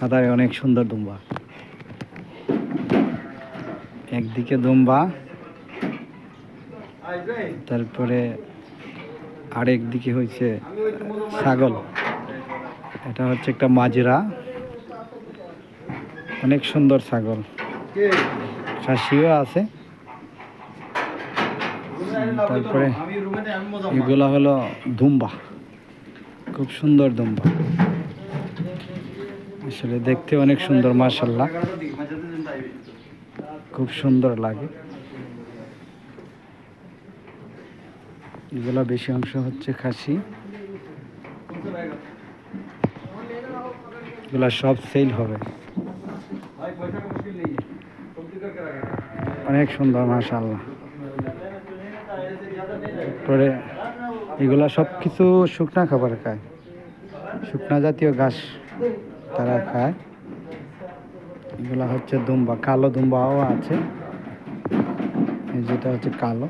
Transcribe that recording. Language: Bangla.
খাতায় অনেক সুন্দর দুম্বা, একদিকে দুম্বা, তারপরে আরেক দিকে হয়েছে ছাগল। এটা হচ্ছে একটা মাজরা, অনেক সুন্দর ছাগল, খাসিও আছে। তারপরে এগুলো হলো দুম্বা, খুব সুন্দর দুম্বা, আসলে দেখতে অনেক সুন্দর, মাশাআল্লাহ খুব সুন্দর লাগে। এগুলো বেশি অংশ হচ্ছে খাসি, এগুলা সব সেল হবে, অনেক সুন্দর মাশাআল্লাহ। তারপরে এগুলা সব কিছু শুকনা খাবার খায়, শুকনা জাতীয় ঘাস তারা খায়। এগুলা হচ্ছে দুম্বা, কালো দুম্বাও আছে, যেটা হচ্ছে কালো।